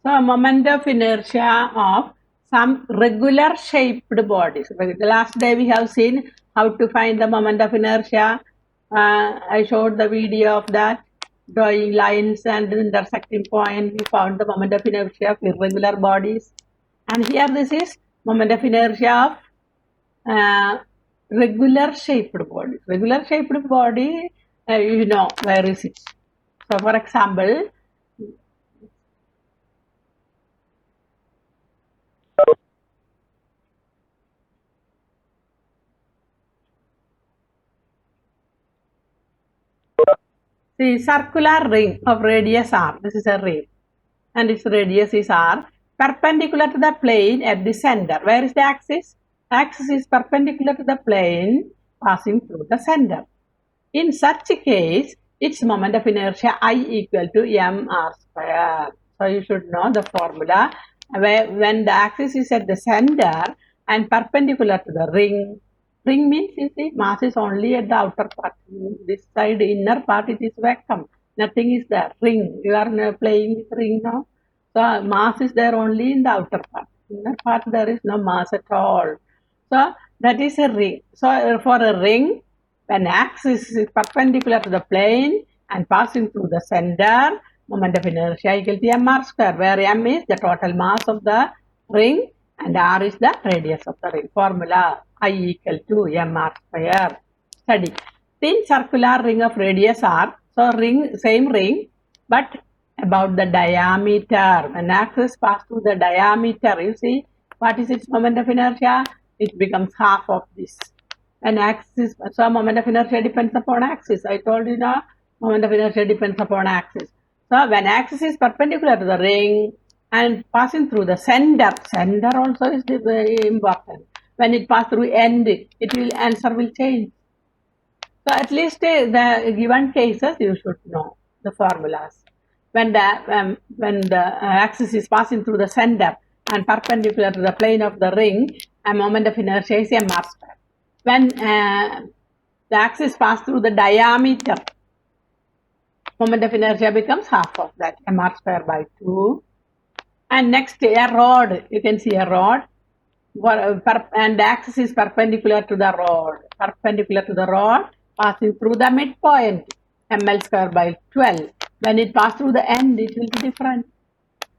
So, moment of inertia of some regular shaped bodies. The last day we have seen how to find the moment of inertia. I showed the video of that, drawing lines and intersecting point. We found the moment of inertia of irregular bodies. And here this is moment of inertia of regular shaped body. Regular shaped body, you know, where is it? So, for example, the circular ring of radius r, this is a ring, and its radius is r, perpendicular to the plane at the center. Where is the axis? Axis is perpendicular to the plane passing through the center. In such a case, its moment of inertia I equal to mr square. So you should know the formula. When the axis is at the center and perpendicular to the ring, ring means you see mass is only at the outer part. This side inner part it is vacuum. Nothing is there. Ring. You are playing with ring now. So mass is there only in the outer part. Inner part there is no mass at all. So that is a ring. So for a ring, when axis is perpendicular to the plane and passing through the center, moment of inertia equal to mr square, where m is the total mass of the ring and r is the radius of the ring. Formula I equal to mr square. Study. Thin circular ring of radius r. So ring, same ring, but about the diameter. When axis pass through the diameter, you see what is its moment of inertia? It becomes half of this. An axis, so moment of inertia depends upon axis. I told you now, moment of inertia depends upon axis. So when axis is perpendicular to the ring and passing through the center also is very important. When it passes through end, answer will change. So at least the given cases you should know the formulas. When the axis is passing through the center and perpendicular to the plane of the ring, a moment of inertia is mr square. When the axis passes through the diameter, moment of inertia becomes half of that, mr square by 2. And next, a rod. You can see a rod. And the axis is perpendicular to the rod, passing through the midpoint, ml square by 12. When it passes through the end, it will be different.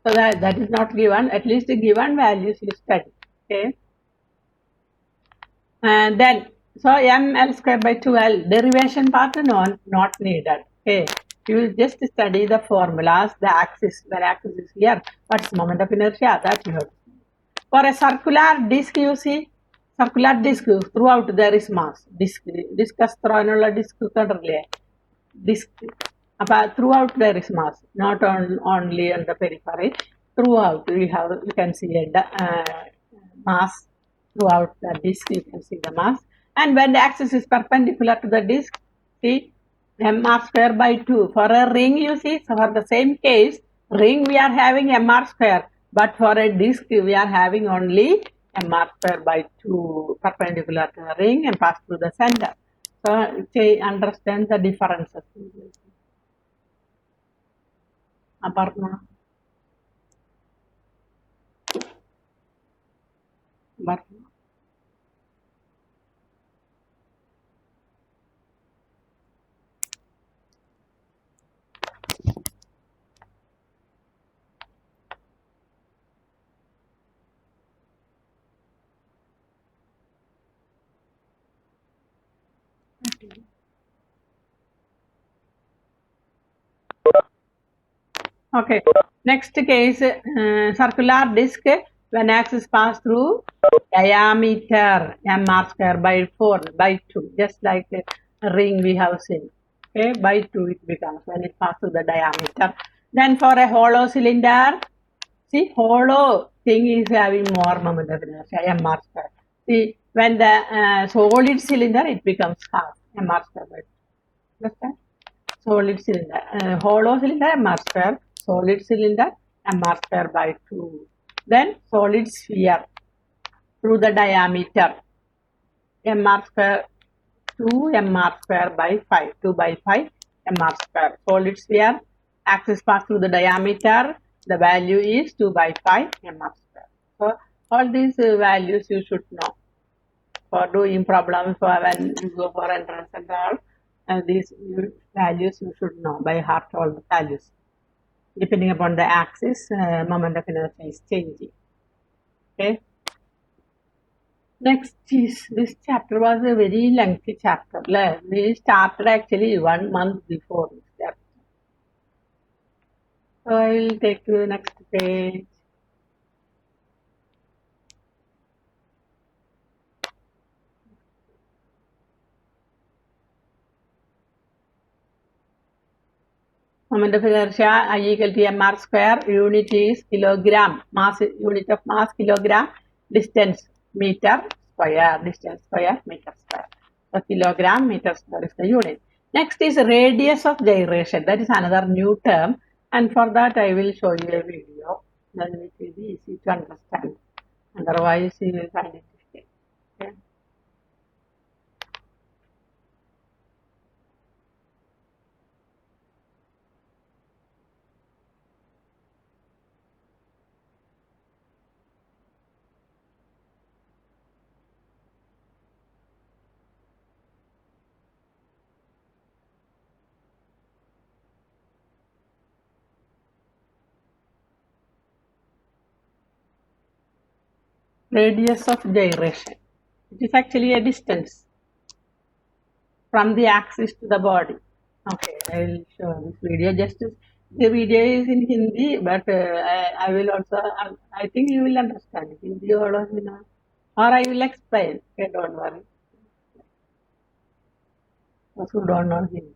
So that is not given. At least the given values you study. Okay. And then, so ml square by 2l, derivation part not needed. Okay. You will just study the formulas, the axis, where axis is here. What's moment of inertia? That you have to. For a circular disc, you see, circular disc, throughout there is mass. Discus through disc, disc. Throughout there is mass, not only on the periphery. Throughout, you can see a mass throughout the disc. You can see the mass. And when the axis is perpendicular to the disc, see, mr square by 2. For a ring, you see, so for the same case, ring we are having mr square. But for a disc, we are having only mr square by 2 perpendicular to the ring and pass through the center. So, understand the differences. Aparna. Okay, next case, circular disc, when axis pass through diameter, mr square by 4, by 2, just like a ring we have seen. Okay, by 2 it becomes when it passes through the diameter. Then for a hollow cylinder, see, hollow thing is having more moment of inertia, mr square. See, when the solid cylinder, it becomes half, mr square by 2. Understand? Solid cylinder, hollow cylinder, mr square, solid cylinder, mr square by 2. Then solid sphere through the diameter, mr square 2, mr square by 5, 2 by 5, mr square. Solid sphere, axis pass through the diameter, The value is 2 by 5 mr square. So all these values you should know for doing problems for when you go for entrance and all. And these values you should know by heart, all the values. Depending upon the axis, moment of inertia is changing. Okay. Next is, this chapter was a very lengthy chapter. We started actually 1 month before this chapter. So I will take to the next page. Moment of inertia I equal to mr square. Unit is kilogram. Mass, unit of mass kilogram. Distance meter square. Distance square meter square. So kilogram meter square is the unit. Next is radius of gyration. That is another new term. And for that I will show you a video. Then it will be easy to understand. Otherwise you will find it difficult. Okay. Radius of gyration. It is actually a distance from the axis to the body. Okay, I will show this video. Just the video is in Hindi, but I will also, I think you will understand Hindi or I will explain. Okay, don't worry. Those who don't know Hindi.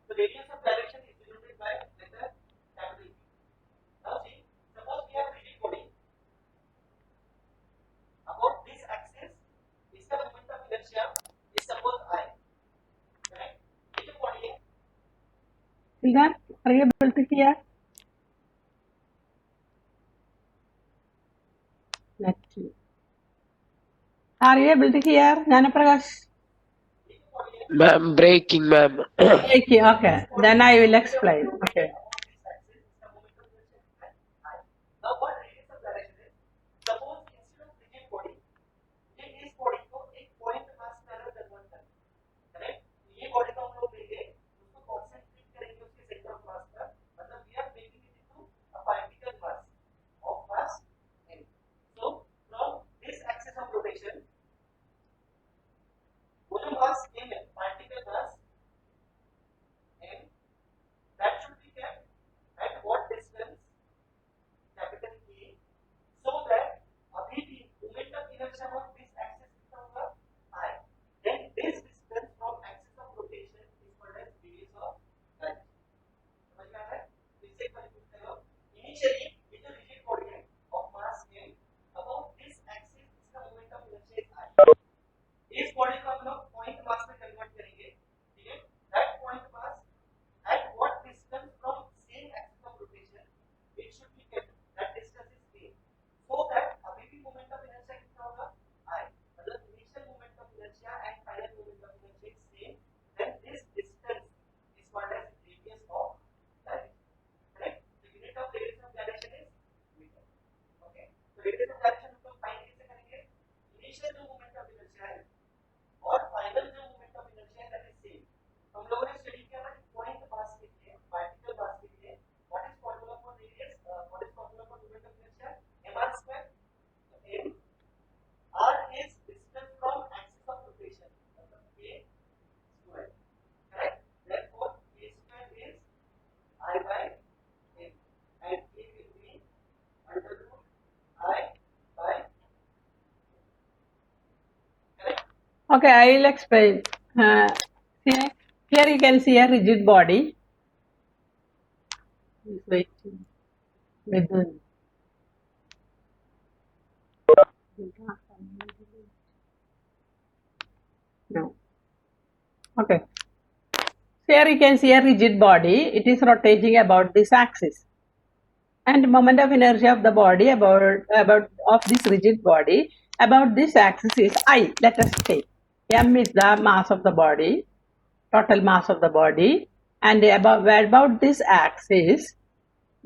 The radius of gyration is denoted by letter capital E. Now see, suppose we have rigid body. About this axis, इसका moment of inertia is suppose I. Correct? Rigid body. Children, are you able to hear? Let's see. Are you able to hear, Janaprakash? Ma'am, breaking, ma'am. Okay, then I will explain. Okay. Now what radius of gyration is? Suppose instead of rigid body, इस body को एक point mass में convert करें, correct? ये body को हम लोग लेंगे, उसको कॉन्सेंट्रेट करेंगे उसके सेंटर ऑफ मास पर, मतलब we are making it into a particle mass of mass m. So from this axis of rotation, वो जो mass m है, particle mass m, that should be kept at what distance? Capital E, so that अभी भी moment of inertia of this axis कितना होगा? I. Then this distance from axis of rotation is called as radius of gyration. समझ में आ रहा है? इससे पहले पूछते हो initially ये जो rigid body है of mass m, about this axis इसका moment of inertia is I. इस body को हम लोग point mass में convert करेंगे, ठीक है? That point mass at what distance from same axis of rotation it should be kept. That distance is same. So that अभी भी moment of inertia कितना होगा? I. मतलब initial moment of inertia and final moment of inertia is same. Then this distance is called as radius of gyration. Correct? The unit of radius of gyration is meter. Okay. So radius of gyration हम लोग find कैसे करेंगे? Initial जो moment of inertia है और final जो moment of inertia है that is same. हम लोगों ने स्टडी किया ना point mass के लिए, particle mass के लिए, what is formula for radius? What is formula for moment of inertia? mr square. M r is distance from axis of rotation, मतलब a square. Correct? Therefore, a square is I by m, and a will be under root I by. Correct? Okay, I will explain. Here you can see a rigid body. Wait, within. No. Okay. Here you can see a rigid body. It is rotating about this axis. And moment of inertia of the body about of this rigid body about this axis is I. Let us take m is the mass of the body, total mass of the body. And about this axis,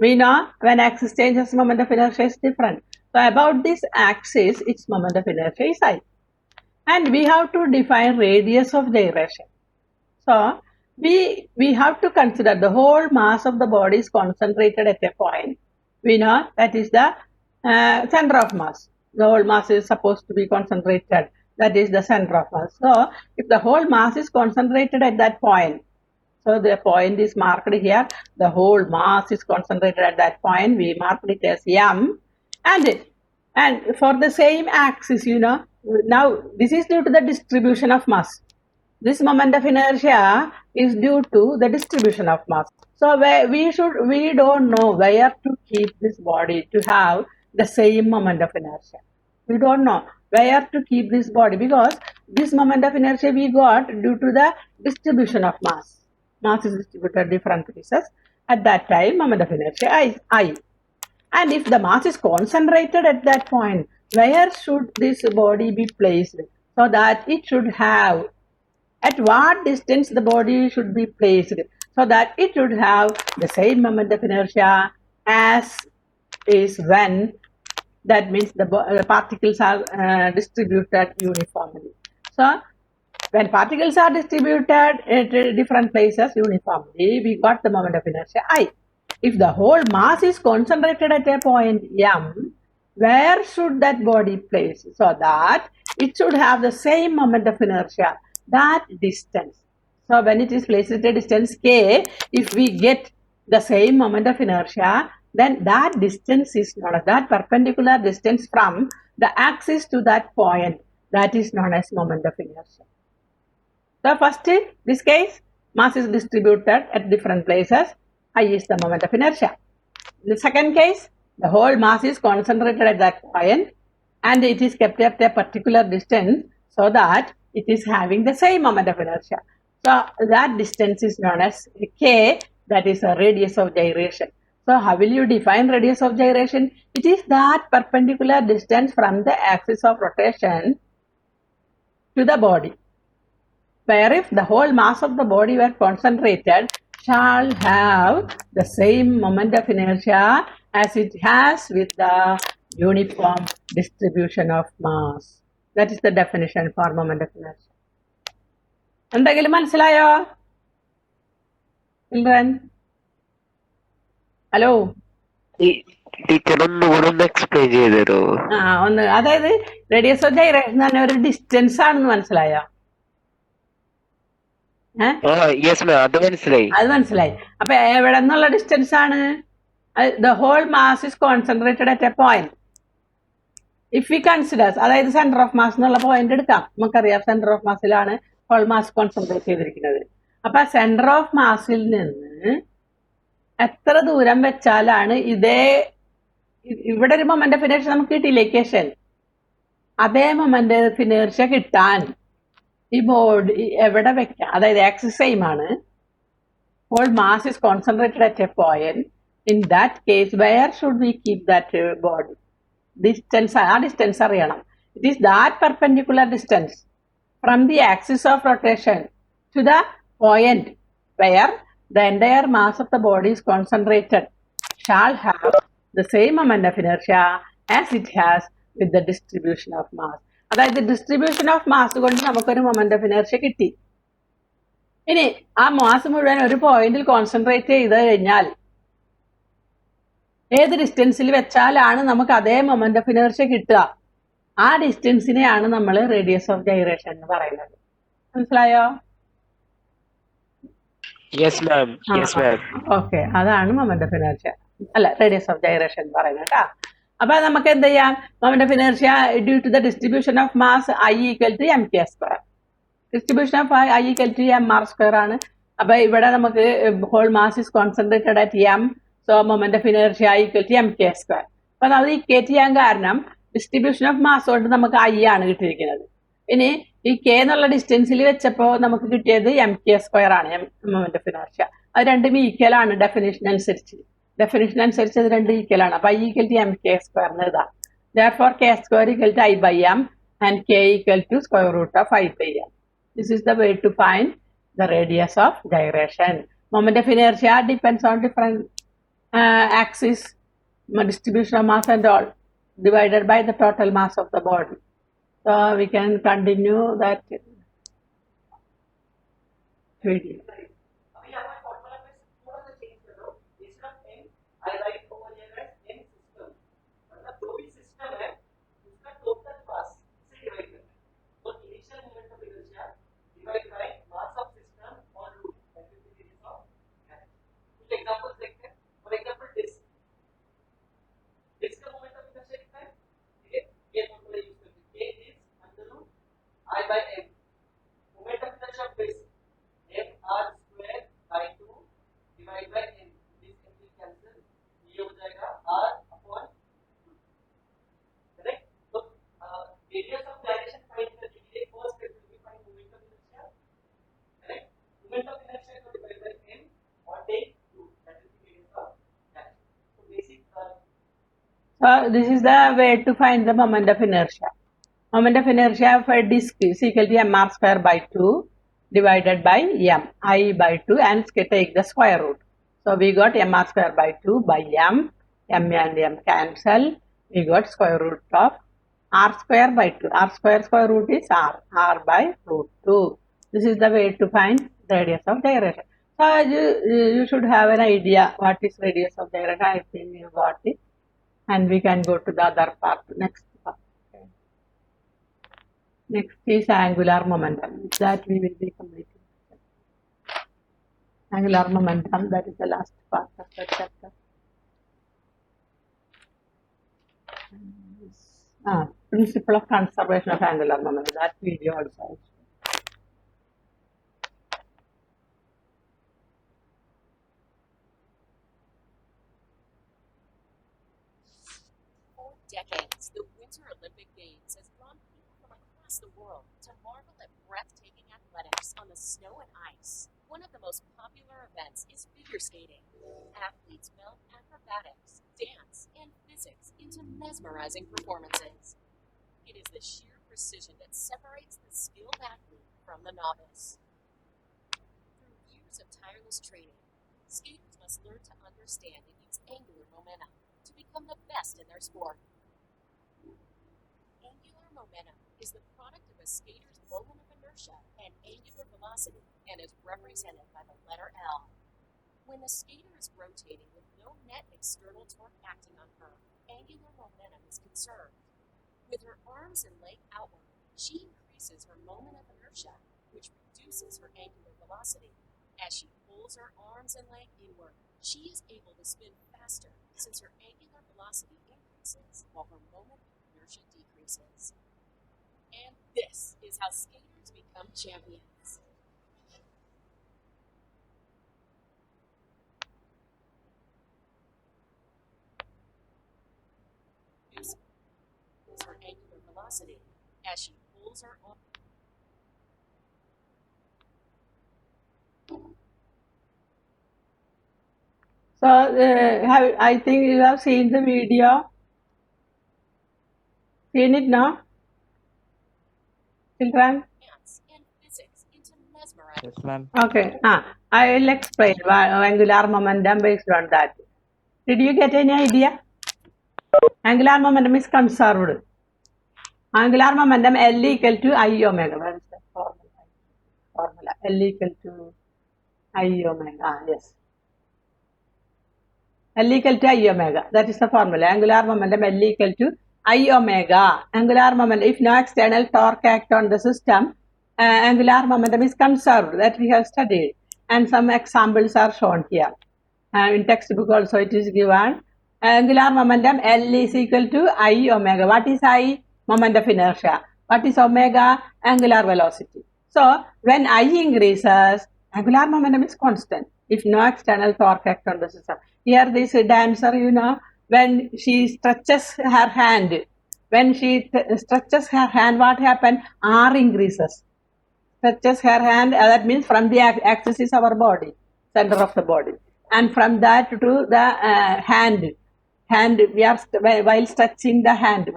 we know when axis changes, moment of inertia is different. So about this axis, its moment of inertia is I. And we have to define radius of gyration. So we have to consider the whole mass of the body is concentrated at a point. We know that is the center of mass. The whole mass is supposed to be concentrated. That is the center of mass. So if the whole mass is concentrated at that point, so the point is marked here. The whole mass is concentrated at that point. We marked it as M. And for the same axis, now this is due to the distribution of mass. This moment of inertia is due to the distribution of mass. So we don't know where to keep this body to have the same moment of inertia. We don't know where to keep this body because this moment of inertia we got due to the distribution of mass. Mass is distributed different places. At that time, moment of inertia I. And if the mass is concentrated at that point, where should this body be placed? So that it should have, at what distance the body should be placed, so that it should have the same moment of inertia as is when, that means the particles are distributed uniformly. So when particles are distributed at different places uniformly, we got the moment of inertia I. If the whole mass is concentrated at a point M, where should that body place? So that it should have the same moment of inertia, that distance. So when it is placed at a distance K, if we get the same moment of inertia, then that distance is known as, that perpendicular distance from the axis to that point, that is known as moment of inertia. So first, in this case, mass is distributed at different places. I is the moment of inertia. In the second case, the whole mass is concentrated at that point and it is kept at a particular distance so that it is having the same moment of inertia. So that distance is known as K, that is a radius of gyration. So how will you define radius of gyration? It is that perpendicular distance from the axis of rotation to the body, where if the whole mass of the body were concentrated, shall have the same moment of inertia as it has with the uniform distribution of mass. That is the definition for moment of inertia. എന്തെങ്കിലും മനസ്സിലായോ children? Hello teacher ഒന്നുകൂടെ explain ചെയ്തു തരുമോ? അതായത് radius of gyration എന്ന് പറഞ്ഞ ഒരു distance ആണെന്ന് മനസ്സിലായോ? അത് മനസ്സിലായി. അപ്പൊ എവിടെ നിന്നുള്ള ഡിസ്റ്റൻസ് ആണ്? The whole mass is concentrated at a point. If we considers, അതായത് സെന്റർ ഓഫ് മാസ് എന്നുള്ള പോയിന്റ് എടുക്കാം. നമുക്കറിയാം സെന്റർ ഓഫ് മാസിലാണ് ഹോൾ മാസ് കോൺസെൻട്രേറ്റ് ചെയ്തിരിക്കുന്നത്. അപ്പൊ സെന്റർ ഓഫ് മാസിൽ നിന്ന് എത്ര ദൂരം വെച്ചാലാണ് ഇവിടെ ഒരു മൊമെന്റ് ഓഫ് ഇനേർഷ്യ നമുക്ക് കിട്ടിയില്ലേ ഇക്വേഷൻ, അതേ മൊമെന്റ് ഓഫ് ഇനേർഷ്യ കിട്ടാൻ ഈ ബോഡി എവിടെ വെക്കാം? അതായത് ആക്സിസ് സെയിം ആണ്, whole mass is concentrated at a point. In that case where should we keep that body? Distance, ആ ഡിസ്റ്റൻസ് അറിയണം. It is that perpendicular distance from the axis of rotation to the point where the entire mass of the body is concentrated shall have the same moment of inertia as it has with the distribution of mass. അതായത് distribution of mass കൊണ്ട് നമുക്കൊരു moment of inertia കിട്ടി. ഇനി ആ mass മുഴുവൻ ഒരു പോയിന്റിൽ concentrate ചെയ്ത് കഴിഞ്ഞാൽ ഏത് ഡിസ്റ്റൻസിൽ വെച്ചാലാണ് നമുക്ക് അതേ മൊമെന്റ് ഓഫ് ഇനർഷ്യ കിട്ടുക? ആ ഡിസ്റ്റൻസിനെയാണ് നമ്മൾ റേഡിയസ് ഓഫ് ഗൈറേഷൻ എന്ന് പറയുന്നത്. മനസ്സിലായോ? ഓക്കെ, അതാണ് മൊമെന്റ് ഓഫ് ഇനർഷ്യ, അല്ല റേഡിയസ് ഓഫ് ഗൈറേഷൻ പറയുന്നത് കേട്ടോ. അപ്പൊ നമുക്ക് എന്ത് ചെയ്യാം? Moment of inertia due to the distribution of mass I equal to M K square. Distribution of I equal to M R square ആണ്. അപ്പൊ ഇവിടെ നമുക്ക് whole mass is concentrated at M, so moment of inertia equal to M K square. അപ്പൊ നമ്മൾ equate ചെയ്യാൻ കാരണം distribution of mass കൊണ്ട് നമുക്ക് ഐ ആണ് കിട്ടിയിരിക്കുന്നത്. ഇനി ഈ കെ എന്നുള്ള ഡിസ്റ്റൻസിൽ വെച്ചപ്പോൾ നമുക്ക് കിട്ടിയത് എം കെ സ്ക്വയർ ആണ്, മൊമെന്റ് ഓഫ് ഇനർഷ്യ. അത് രണ്ടും ഈക്വൽ ആണ് ഡെഫിനിഷൻ അനുസരിച്ച്. അത് രണ്ടും ഈക്വൽ ആണ്. അപ്പൊ I equal to M K square എന്ന് എഴുതാം. Therefore k square equal to I by m and k equal to square root of I by m. This is the way to find the radius of gyration. Moment of inertia depends on different axis, distribution of mass and all, divided by the total mass of the body. So we can continue that video. So this is the way to find the moment of inertia. Moment of inertia of a disk is equal to mr square by 2 divided by m, I by 2, and take the square root. So we got mr square by 2 by m and m cancel. We got square root of r square by 2. R square root is r by root 2. This is the way to find radius of gyration. So you should have an idea what is radius of gyration. I think you got it. And we can go to the other part, next part. Okay. Next is angular momentum. That we will be completing. Angular momentum, that is the last part of the chapter. Principle of conservation of angular momentum. That video also. Decades, the Winter Olympic Games has drawn people from across the world to marvel at breathtaking athletics on the snow and ice. One of the most popular events is figure skating. Athletes meld acrobatics, dance, and physics into mesmerizing performances. It is the sheer precision that separates the skilled athlete from the novice. Through years of tireless training, skaters must learn to understand and use angular momentum to become the best in their sport. Angular momentum is the product of a skater's moment of inertia and angular velocity and is represented by the letter L. When the skater is rotating with no net external torque acting on her, angular momentum is conserved. With her arms and leg outward, she increases her moment of inertia, which reduces her angular velocity. As she pulls her arms and leg inward, she is able to spin faster since her angular velocity increases while her moment of inertia decreases. And this is how skaters become champions. Is her angular velocity as she pulls her arm. So I think you have seen the video. Seen it now, children? And physics into mesmerizing. Yes, ma'am. Okay. I will explain angular momentum based on that. Did you get any idea? Angular momentum is conserved. Angular momentum L equal to I omega. Where is the formula? L equal to I omega. Yes. L equal to I omega. That is the formula. Angular momentum L equal to I omega. Angular momentum, if no external torque act on the system, angular momentum is conserved. That we have studied. And some examples are shown here. In textbook also it is given. Angular momentum L is equal to I omega. What is I? Moment of inertia. What is omega? Angular velocity. So when I increases, angular momentum is constant if no external torque act on the system. Here this dancer, when she stretches her hand, what happens? R increases. Stretches her hand, that means from the axis is our body, center of the body. And from that to the hand, we are while stretching the hand,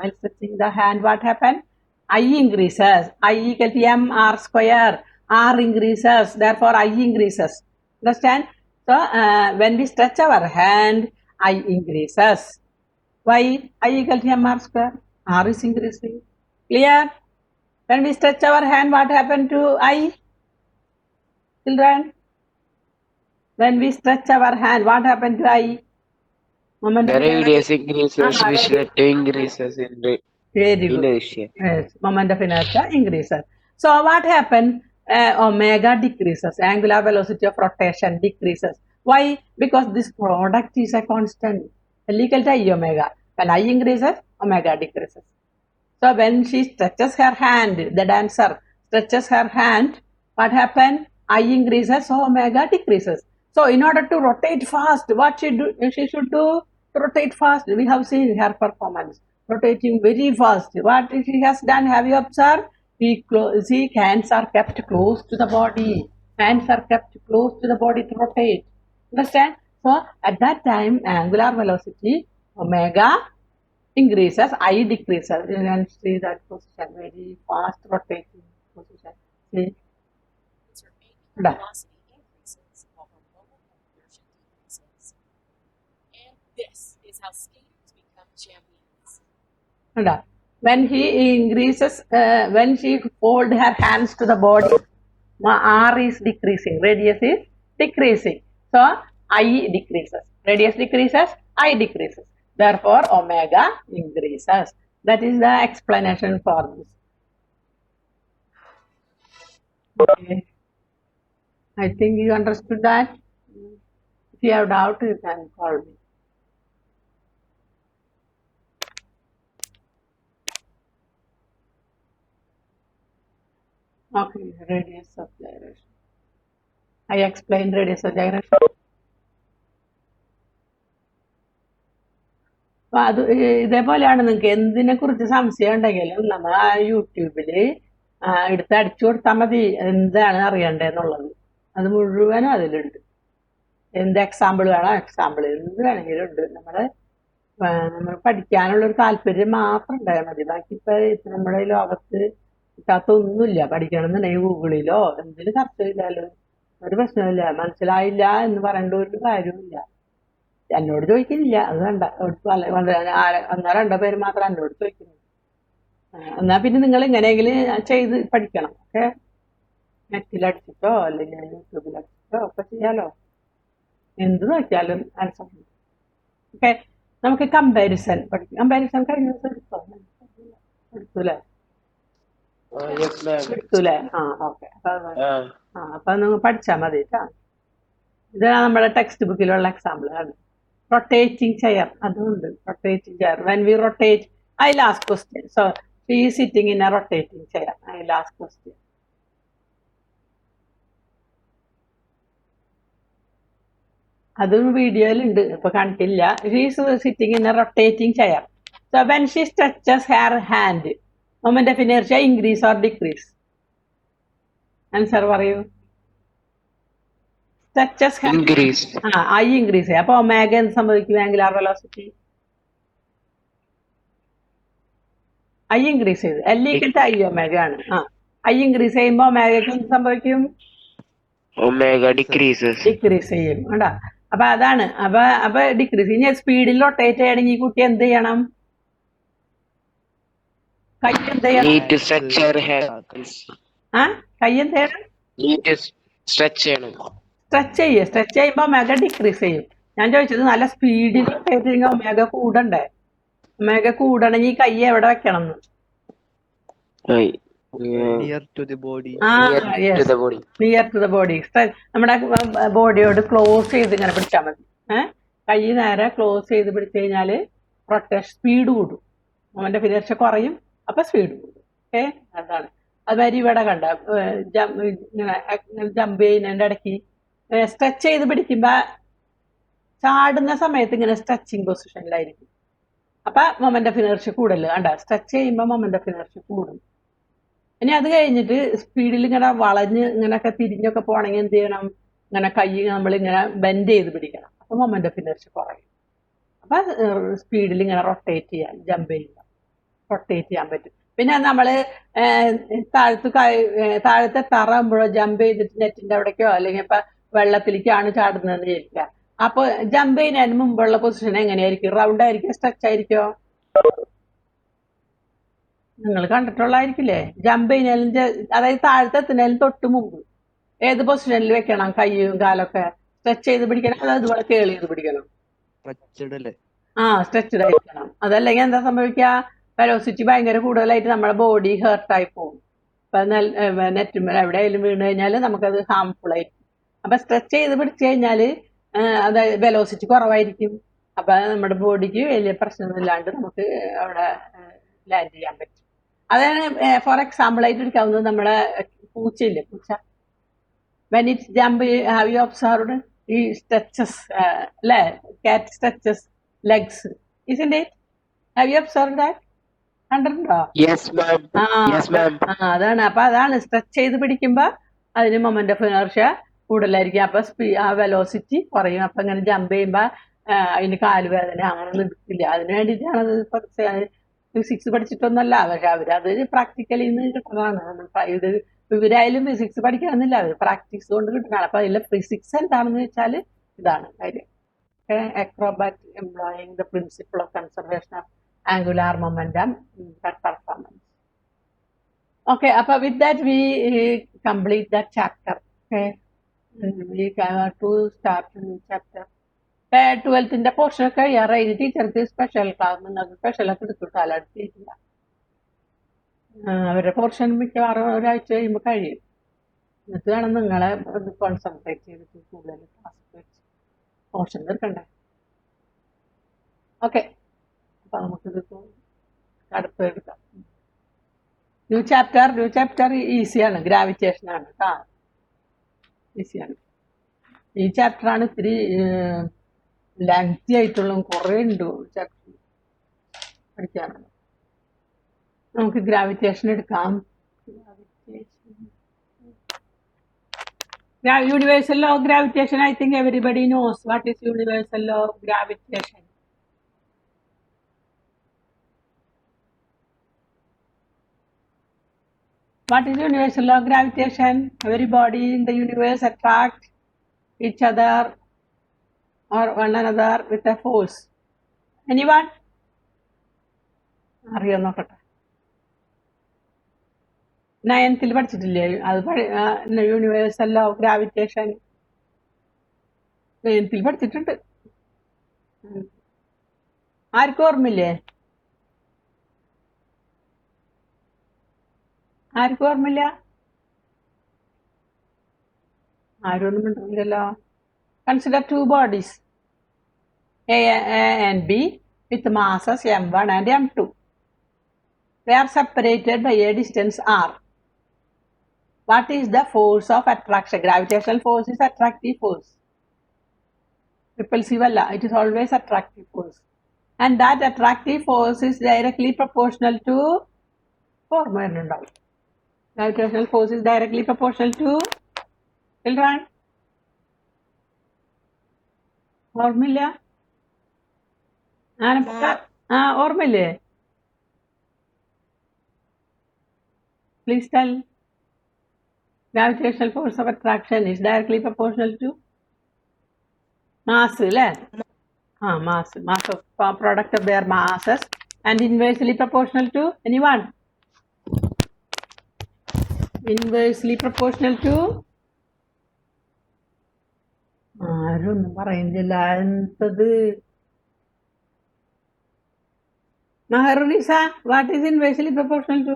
what happens? I increases. I equal to m r square. R increases, therefore I increases. Understand? So when we stretch our hand, I increases. Why? I equal to mr square. R is increasing. Clear? When we stretch our hand, what happened to I? Children? When we stretch our hand, what happened to I? Moment The of radius inertia. increases, which led to increases in Very good. inertia. Yes, moment of inertia increases. So what happened? Omega decreases. Angular velocity of rotation decreases. Why? Because this product is a constant. L equal to I omega. When I increases, omega decreases. So when she stretches her hand, the dancer stretches her hand, what happened? I increases, so omega decreases. So in order to rotate fast, what she should do to rotate fast? We have seen her performance rotating very fast. What she has done? Have you observed? See, hands are kept close to the body. Hands are kept close to the body to rotate. Understand? So at that time, angular velocity omega increases, I decreases. You can see that position, very fast rotating position. See? Its angular velocity increases while her moment of inertia decreases. And this is how skaters become champions. When he increases, when she fold her hands to the body, R is decreasing, radius is decreasing. So I decreases, radius decreases, I decreases. Therefore, omega increases. That is the explanation for this. Okay. I think you understood that. If you have doubt, you can call me. Okay, radius of gyration. I explained radius of gyration. അപ്പൊ അത് ഇതേപോലെയാണ് നിങ്ങൾക്ക് എന്തിനെ കുറിച്ച് സംശയം ഉണ്ടെങ്കിലും നമ്മൾ ആ യൂട്യൂബില് എടുത്ത് അടിച്ചു കൊടുത്താൽ മതി എന്താണ് അറിയണ്ടേന്നുള്ളത്. അത് മുഴുവനും അതിലുണ്ട്. എന്ത് എക്സാമ്പിൾ വേണം, എക്സാമ്പിൾ എന്ത് വേണമെങ്കിലും ഉണ്ട്. നമ്മൾ പഠിക്കാനുള്ളൊരു താല്പര്യം മാത്രം ഉണ്ടായാൽ മതി. ബാക്കി ഇപ്പൊ നമ്മുടെ ലോകത്ത് കിട്ടാത്തൊന്നുമില്ല. പഠിക്കണമെന്നുണ്ടെങ്കിൽ ഗൂഗിളിലോ എന്തിലും സെർച്ച് ചെയ്താലോ ഒരു പ്രശ്നമില്ല. മനസ്സിലായില്ല എന്ന് പറയേണ്ട ഒരു കാര്യമില്ല. എന്നോട് ചോദിക്കുന്നില്ല, അത് വേണ്ട. ഒന്നോ രണ്ടോ പേര് മാത്രം എന്നോട് ചോദിക്കുന്നു. എന്നാ പിന്നെ നിങ്ങൾ ഇങ്ങനെയെങ്കിലും ചെയ്ത് പഠിക്കണം. ഓക്കെ, നെറ്റിലടിച്ചിട്ടോ അല്ലെങ്കിൽ യൂട്യൂബിൽ അടിച്ചിട്ടോ ഒക്കെ ചെയ്യാലോ. എന്ത് നോക്കിയാലും ആൻസർ. ഓക്കെ, നമുക്ക് കമ്പാരിസൺ പഠിക്കും. കമ്പാരിസൺ കഴിഞ്ഞ ദിവസം എടുത്തൂലേ? എടുത്തൂലേ? ആ, ഓക്കെ. അപ്പൊ നിങ്ങൾ പഠിച്ചാൽ മതി കേട്ടോ. ഇതാണ് നമ്മുടെ ടെക്സ്റ്റ് ബുക്കിലുള്ള എക്സാമ്പിൾ ആണ്. റൊട്ടേറ്റിംഗ് ചെയർ, അതുകൊണ്ട് rotating chair. When we rotate, I last question. So she is sitting in a rotating chair. I last question. അതും വീഡിയോയിലുണ്ട്, ഇപ്പൊ കണ്ടില്ല. She is sitting in a rotating chair. So when she stretches her hand, moment of inertia increase or decrease? Answer പറയൂ. Stretches increase. I increase ചെയ്യും. അപ്പൊ omega എന്ത് സംഭവിക്കും? Angular velocity I increase ചെയ്ത്. L equal to I omega ആണ്. I increase ചെയ്യുമ്പോ ഒമേഗയ്ക്ക് എന്ത് സംഭവിക്കും? Omega decreases. ഡിക്രീസ് ചെയ്യും. കേട്ടാ, അപ്പൊ അതാണ്. അപ്പൊ ഡിക്രീസ്. ഇനി സ്പീഡിൽ റൊട്ടേറ്റ് ചെയ്യണമെങ്കിൽ ഈ കുട്ടി എന്ത് ചെയ്യണം? കൈ എന്ത് ചെയ്യണം? Need to stretch your hands. കൈ എന്ത് ചെയ്യണം? Need to stretch ചെയ്യണം. സ്ട്രെച്ച് ചെയ്യും. സ്ട്രെച്ച് ചെയ്യുമ്പോ ഒമേഗ ഡിക്രീസ് ചെയ്യും. ഞാൻ ചോദിച്ചത് നല്ല സ്പീഡിൽ റൊട്ടേറ്റ് ചെയ്യുമ്പോൾ ഒമേഗ കൂടണ്ടേ? ഒമേഗ കൂടണമെങ്കിൽ കൈ എവിടെ വെക്കണം? Near to the body. Near to the body. Near to the body. നമ്മുടെ ബോഡിയോട് ക്ലോസ് ചെയ്ത് ഇങ്ങനെ പിടിച്ചാൽ മതി. കൈ നേരെ ക്ലോസ് ചെയ്ത് പിടിച്ചു കഴിഞ്ഞാല് റൊട്ടേഷൻ സ്പീഡ് കൂടും. അവന്റെ ഇനർഷ്യ കുറയും, അപ്പൊ സ്പീഡ് കൂടും. ഓക്കെ, അതാണ്. അതുമാതിരി ഇവിടെ കണ്ട ഇങ്ങനെ ജമ്പ് ചെയ്യുന്നതിന്റെ ഇടയ്ക്ക് സ്ട്രെച്ച് ചെയ്ത് പിടിക്കുമ്പോ ചാടുന്ന സമയത്ത് ഇങ്ങനെ സ്ട്രെച്ചിങ് പൊസിഷനിലായിരിക്കും. അപ്പൊ മൊമെന്റ് ഓഫ് ഇനർഷ്യ കൂടല് കണ്ട. സ്ട്രെച്ച് ചെയ്യുമ്പോ മൊമെന്റ് ഓഫ് ഇനർഷ്യ കൂടും. ഇനി അത് കഴിഞ്ഞിട്ട് സ്പീഡിൽ ഇങ്ങനെ വളഞ്ഞ് ഇങ്ങനെയൊക്കെ തിരിഞ്ഞൊക്കെ പോകണമെങ്കിൽ എന്ത് ചെയ്യണം? ഇങ്ങനെ കൈ നമ്മൾ ഇങ്ങനെ ബെൻഡ് ചെയ്ത് പിടിക്കണം. അപ്പൊ മൊമെന്റ് ഓഫ് ഇനർഷ്യ കുറയും. അപ്പൊ സ്പീഡിൽ ഇങ്ങനെ റൊട്ടേറ്റ് ചെയ്യാൻ, ജമ്പ് ചെയ്യുമ്പോൾ റൊട്ടേറ്റ് ചെയ്യാൻ പറ്റും. പിന്നെ നമ്മള് താഴത്തെ തറയുമ്പോഴോ ജമ്പ് ചെയ്തിട്ട് നെറ്റിന്റെ അവിടേക്കോ അല്ലെങ്കിൽ ഇപ്പൊ വെള്ളത്തിലേക്കാണ് ചാടുന്നതെന്ന് വിചാരിക്കുക. അപ്പൊ ജമ്പ് ചെയ്യുന്നതിന് മുമ്പുള്ള പൊസിഷൻ എങ്ങനെയായിരിക്കും? റൗണ്ട് ആയിരിക്കും, സ്ട്രെച്ച് ആയിരിക്കോ? നിങ്ങൾ കണ്ടിട്ടുള്ളതായിരിക്കില്ലേ? ജമ്പ് ചെയ്യുന്നതിലും അതായത് താഴത്തെ എത്തുന്നതിലും തൊട്ട് മുമ്പ് ഏത് പൊസിഷനിൽ വെക്കണം? കൈയും കാലൊക്കെ സ്ട്രെച്ച് ചെയ്ത് പിടിക്കണം, അതോ ഇതുപോലെ കേളി ചെയ്ത് പിടിക്കണം? സ്ട്രെച്ചഡ് ആയിരിക്കണം. അതല്ലെങ്കിൽ എന്താ സംഭവിക്കുക? വെലോസിറ്റി ഭയങ്കര കൂടുതലായിട്ട് നമ്മുടെ ബോഡി ഹേർട്ടായി പോകും. ഇപ്പൊ നെറ്റുമ്പോൾ എവിടെയെങ്കിലും വീണ് കഴിഞ്ഞാൽ നമുക്കത് ഹാംഫുൾ ആയിരിക്കും. അപ്പൊ സ്ട്രെച്ച് ചെയ്ത് പിടിച്ചു കഴിഞ്ഞാൽ അതായത് വെലോസിറ്റി കുറവായിരിക്കും. അപ്പൊ നമ്മുടെ ബോഡിക്ക് വലിയ പ്രശ്നമൊന്നുമില്ലാണ്ട് നമുക്ക് അവിടെ ലാൻഡ് ചെയ്യാൻ പറ്റും. അതാണ് ഫോർ എക്സാമ്പിൾ ആയിട്ട് എടുക്കാവുന്നത് നമ്മുടെ പൂച്ചയില്ലേ, പൂച്ച. When it jump, have you observed? ഈ സ്ട്രെച്ചസ് അല്ലേ, കാറ്റ് stretches legs, isn't it? Have you observed that? കണ്ടിട്ടുണ്ടോ? അതാണ്. അപ്പൊ അതാണ് സ്ട്രെച്ച് ചെയ്ത് പിടിക്കുമ്പോ അതിന് മൊമെന്റ് ഓഫ് ഇനർഷ്യ കൂടുതലായിരിക്കും. അപ്പൊ ആ വെലോസിറ്റി കുറയും. അപ്പൊ ഇങ്ങനെ ജമ്പ് ചെയ്യുമ്പോ അതിന് കാലുവേദന അങ്ങനെ നിൽക്കില്ല. അതിന് വേണ്ടിയിട്ടാണ് അത് ഫിസിക്സ് പഠിച്ചിട്ടൊന്നല്ല, പക്ഷെ അവരത് പ്രാക്ടിക്കലി കിട്ടുന്നതാണ്. ഇത് ഇവരായാലും ഫിസിക്സ് പഠിക്കണമെന്നില്ല, അവർ പ്രാക്ടീസ് കൊണ്ട് കിട്ടുന്നതാണ്. അപ്പൊ അതിലെ ഫിസിക്സ് എന്താണെന്ന് വെച്ചാൽ ഇതാണ് കാര്യം. Acrobat employing the principle of conservation of angular momentum per performance. Okay, with that we complete that chapter. Okay, we have to start a new chapter. 12th in the portion ഒക്കെ ഈ ടീച്ചർക്ക് special class നിങ്ങൾക്ക് സ്പെഷ്യലൊക്കെ എടുത്തിട്ടാൽ എടുത്തിട്ടില്ല. അവരുടെ portion മിക്കവാറും ഒരാഴ്ച കഴിയുമ്പോൾ കഴിയും. എന്നിട്ട് വേണം നിങ്ങളെ കോൺസെൻട്രേറ്റ് ചെയ്തിട്ട് കൂടുതൽ ക്ലാസ് വെച്ച് പോർഷൻ തീർക്കണ്ടേ. ഓക്കെ, അപ്പൊ നമുക്കിത് അടുത്ത് എടുക്കാം. ന്യൂ ചാപ്റ്റർ ഈസിയാണ്, ഗ്രാവിറ്റേഷൻ ആണ് കേട്ടോ, ഈസിയാണ്. ഈ ചാപ്റ്ററാണ് ഇത്തിരി ലെങ്തി ആയിട്ടുള്ള, കുറേ ഉണ്ട് ചാപ്റ്റർ പഠിക്കാനുള്ളത്. നമുക്ക് ഗ്രാവിറ്റേഷൻ എടുക്കാം. Universal law of gravitation, I think everybody knows what is universal law of gravitation. What is universal law of gravitation? Every body in the universe attract each other or one another with a force. Anyone? അറിയാം, നോക്കട്ടെ. 9th പഠിച്ചിട്ടില്ലേ അത്? Universal law of gravitation 9th പഠിച്ചിട്ടുണ്ട്. ആർക്കും ഓർമ്മയില്ലേ? ആർക്കും ഓർമ്മയില്ല? ആരും ഒന്നും മിണ്ടില്ലല്ലോ. Consider two bodies A and B with masses m1 and m2. They are separated by a distance r. What is the force of attraction? Gravitational force is attractive force. Repulsive alla, it is always attractive force. And that attractive force is directly proportional to gravitational force is directly proportional to children. ഓർമ്മയില്ല? ഓർമ്മയില്ലേ? Please tell. Gravitational force of attraction is directly proportional to mass, mass of product of their masses, and inversely proportional to anyone? Inversely proportional to ആരൊന്നും പറയുന്നില്ല. എന്തത്? Maharunisa, what is inversely proportional to?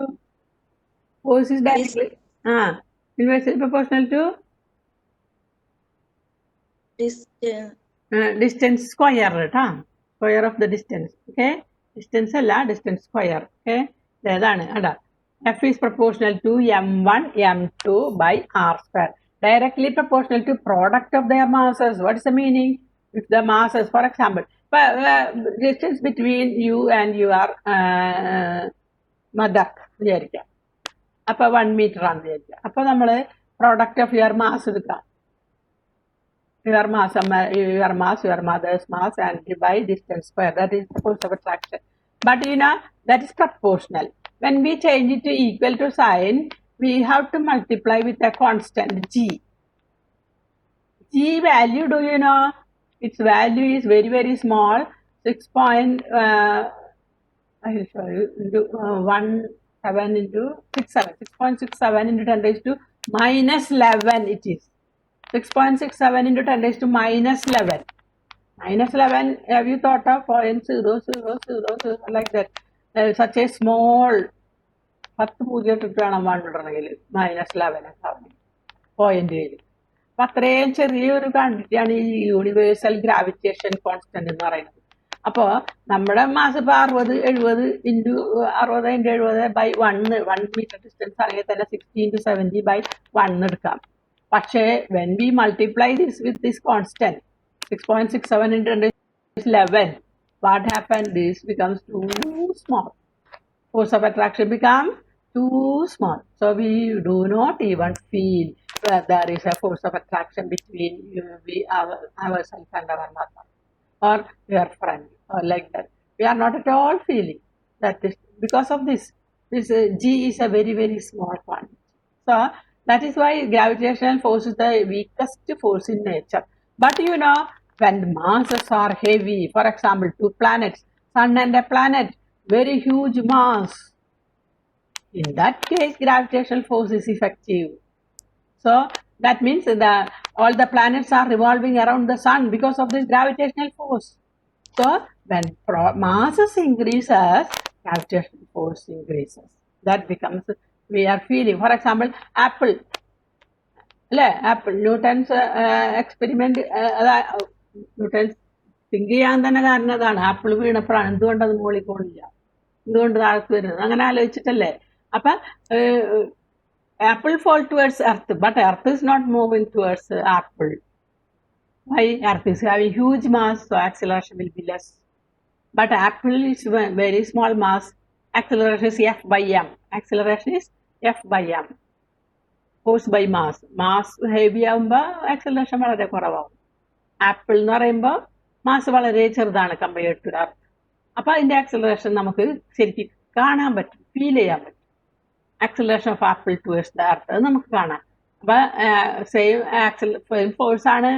Force is directly inversely proportional to distance square, square of the distance. Okay, distance alla, distance square. Okay, edana ada. F is proportional to m1 m2 by r square, directly proportional to product of their masses. What is the meaning? If the masses, for example, distance between you and your mother, അപ്പോൾ 1 meter ആണ് വിചാരിക്കുക. അപ്പോൾ നമ്മൾ product of your mass എടുക്കാം. Your mother's mass and by distance square. That is the force of attraction. But that is proportional. When we change it to equal to sign, we have to multiply with a constant g. G G value, do you know? Its value is very, very small. 6. I will show you into 17 into 67. 6.67 into 10 raised to minus 11 it is. 6.67 into 10 raised to minus 11. Minus 11, have you thought of 0.0000 like that? Such a small 10 പൂജ്യം ഇട്ടിട്ടാണ് വന്നിട്ടുണ്ടെങ്കിൽ minus 11 point അപ്പൊ അത്രയും ചെറിയൊരു ക്വാണ്ടിറ്റിയാണ് ഈ universal gravitation constant എന്ന് പറയുന്നത്. അപ്പോൾ നമ്മുടെ മാസ് ഇപ്പോൾ 60 into 60 into 70 by 1 metre distance ആണെങ്കിൽ തന്നെ 60 ഇൻറ്റു 70 ബൈ 1 എടുക്കാം. പക്ഷേ when we multiply this with this constant 6.67 into 11, what happened? This becomes too small. Force of attraction becomes too small. So we do not even feel that there is a force of attraction between ourselves and our mother or your friend or like that. We are not at all feeling that is because of this. This G is a very, very small quantity. So that is why gravitational force is the weakest force in nature. But you know, when masses are heavy, for example, two planets, Sun and a planet, very huge mass, in that case, gravitational force is effective. So that means that all the planets are revolving around the Sun because of this gravitational force. So when masses increases, gravitational force increases. That becomes, we are feeling. For example, apple. Apple Newton's experiment Newton's think ചെയ്യാൻ തന്നെ കാരണം അതാണ്. Apple വീണപ്പോഴാണ് എന്തുകൊണ്ട് അത് മുകളിൽ പോണില്ല, എന്തുകൊണ്ട് താഴത്ത് വരുന്നത്, അങ്ങനെ ആലോചിച്ചിട്ടല്ലേ. അപ്പൊ apple fall towards earth, but earth is not moving towards apple. Why? Earth is having huge mass, so acceleration will be less. But apple is very small mass, acceleration is F by M. Acceleration is F by M. Force by mass. Mass heavy ആകുമ്പോൾ acceleration വളരെ കുറവാകും. Apple എന്ന് പറയുമ്പോൾ mass വളരെ ചെറുതാണ് compared to earth. അപ്പം അതിൻ്റെ acceleration നമുക്ക് ശരിക്കും കാണാൻ പറ്റും, ഫീൽ ചെയ്യാൻ പറ്റും. Acceleration of apple towards the earth അത് നമുക്ക് കാണാം. അപ്പം സെയിം ഫോഴ്സാണ്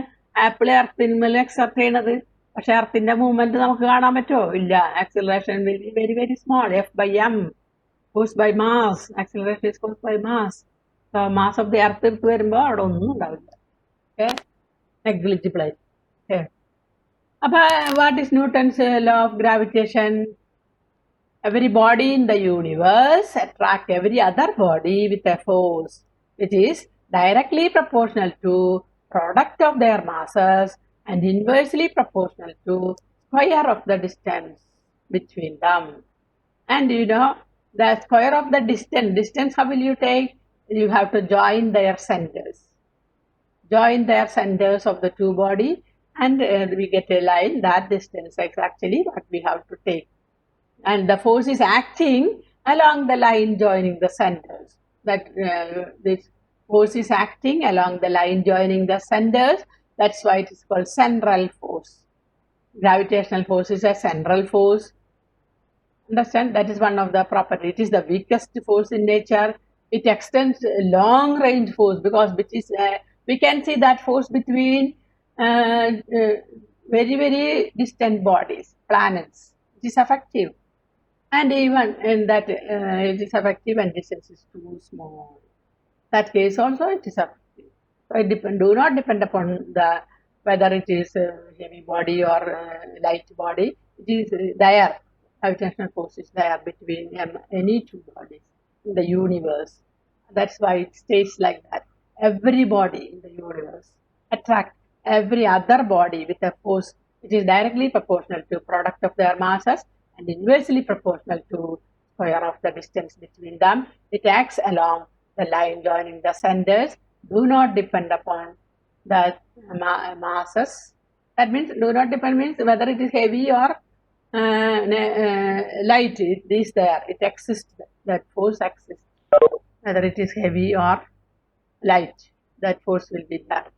ആപ്പിൾ എർത്തിന്മേൽ എക്സെർട്ട് ചെയ്യണത്. പക്ഷെ എർത്തിൻ്റെ മൂവ്മെന്റ് നമുക്ക് കാണാൻ പറ്റുമോ? ഇല്ല. Acceleration will be very, very small. F by M. Force by mass. Acceleration is force by mass. Mass of the earth എടുത്ത് വരുമ്പോൾ അവിടെ ഒന്നും ഉണ്ടാവില്ല. ഓക്കെ, നെഗ്ലിജിബിൾ ആയി. ഓക്കെ, അപ്പൊ what is Newton's law of gravitation? Every body in the universe attracts every other body with a force which is directly proportional to product of their masses and inversely proportional to square of the distance between them. And you know, the square of the distance, how will you take? You have to join their centers. Join their centers of the two body and we get a line. That distance is actually what we have to take. And the force is acting along the line joining the centers. That this force is acting along the line joining the centers. That's why it is called central force. Gravitational force is a central force. Understand? That is one of the properties. It is the weakest force in nature. It extends long range force because which is we can see that force between very, very distant bodies, planets. It is effective. And even in that it is effective and distance is too small. That case also it is effective. So it do not depend upon the whether it is a heavy body or light body. It is there. Gravitational force is there between any two bodies in the universe. That's why it stays like that. Every body in the universe attracts every other body with a force which is directly proportional to product of their masses and inversely proportional to square of the distance between them. It acts along the line joining the centers. Do not depend upon the masses. That means do not depend means whether it is heavy or light. It is there. It exists. That force exists. Whether it is heavy or light, that force will be there.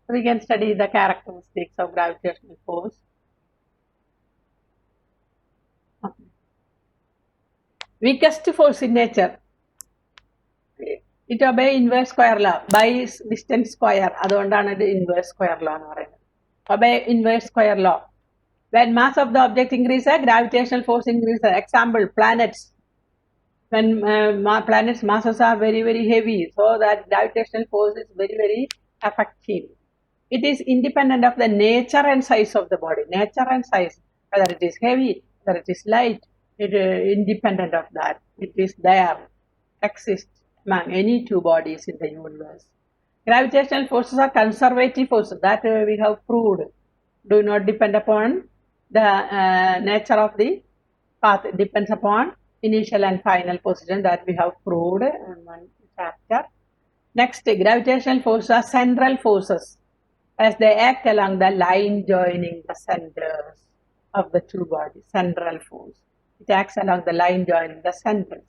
So we can study the characteristics of gravitational force. Weakest force in nature. It obey inverse square law by distance square. അതുകൊണ്ടാണ് ഇത് inverse square law എന്ന് പറയുന്നത്. Obey inverse square law. When mass of the object increases, gravitational force increases. Example, planets. When planets' masses are very, very heavy, so that gravitational force is very, very effective. It is independent of the nature and size of the body. Nature and size, whether it is heavy, whether it is light, it is independent of that. It is there, exists among any two bodies in the universe. Gravitational forces are conservative forces that we have proved. Do not depend upon the nature of the path. It depends upon initial and final position that we have proved in one chapter. Next, gravitational forces are central forces as they act along the line joining the centers of the two bodies. Central force. It acts along the line joining the centers.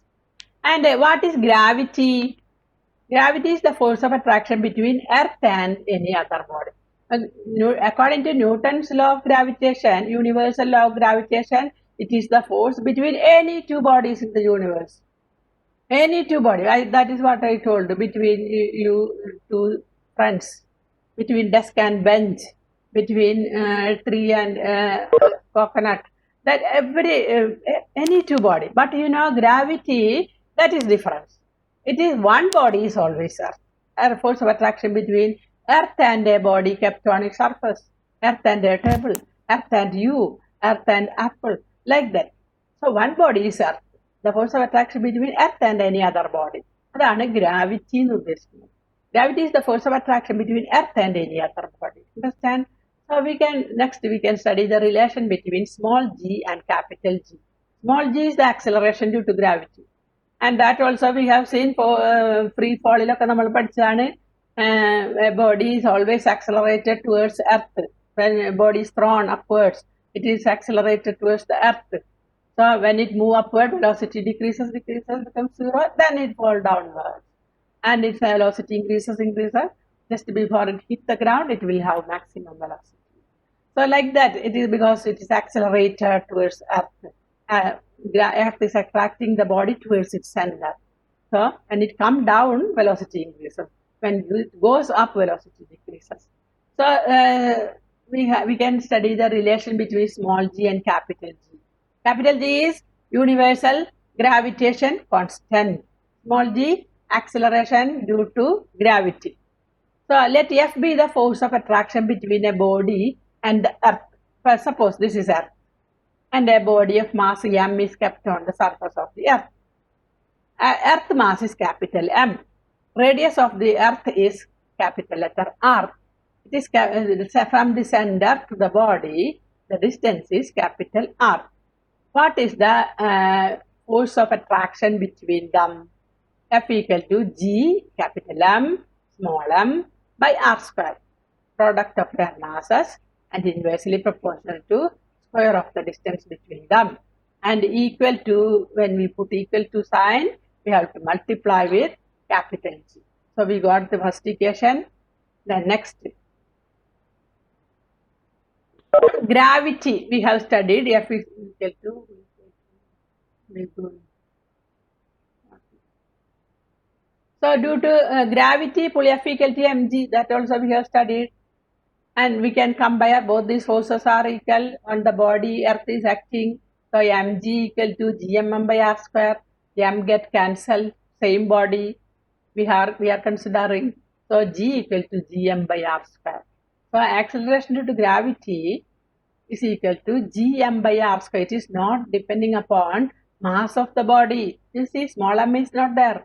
And what is gravity? Gravity is the force of attraction between Earth and any other body. According to Newton's law of gravitation, universal law of gravitation, it is the force between any two bodies in the universe. Any two bodies. That is what I told. Between you two friends, between desk and bench, between tree and coconut. That any two body. But you know, gravity, that is different. It is one body is always Earth. A force of attraction between Earth and a body kept on its surface. Earth and a table. Earth and you. Earth and apple. Like that. So one body is Earth. The force of attraction between Earth and any other body. അതാണ് gravity എന്ന് ഉദ്ദേശിക്കുന്നത്. Gravity is the force of attraction between Earth and any other body. Understand? So next we can study the relation between small g and capital G. Small g is the acceleration due to gravity. And that also we have seen for free fall. A body is always accelerated towards Earth. When a body is thrown upwards, it is accelerated towards the Earth. So when it moves upward, velocity decreases, becomes zero, then it falls downwards. And its velocity increases. Just before it hits the ground, it will have maximum velocity. So like that, it is because it is accelerated towards Earth. Earth is attracting the body towards its center. So when it comes down, velocity increases. When it goes up, velocity decreases. So we can study the relation between small g and capital G. Capital G is universal gravitation constant. Small g, acceleration due to gravity. So let F be the force of attraction between a body and the Earth. First, suppose this is Earth, and a body of mass m is kept on the surface of the Earth. Earth mass is capital M. Radius of the Earth is capital letter R. It is from the center to the body, the distance is capital R. What is the force of attraction between them? F equal to G, capital M, small m, by R square. Product of their masses and inversely proportional to square of the distance between them. And equal to, when we put equal to sign, we have to multiply with capital G. So we got the first equation. The next, gravity we have studied. F is equal to. So due to gravity, pull F equal to mg. That also we have studied. And we can compare both these forces are equal on the body. Earth is acting. So mg equal to gmm by r square. M get cancelled. Same body we are considering. So g equal to gm by r square. So acceleration due to gravity is equal to gm by r square. It is not depending upon mass of the body. You see, small m is not there.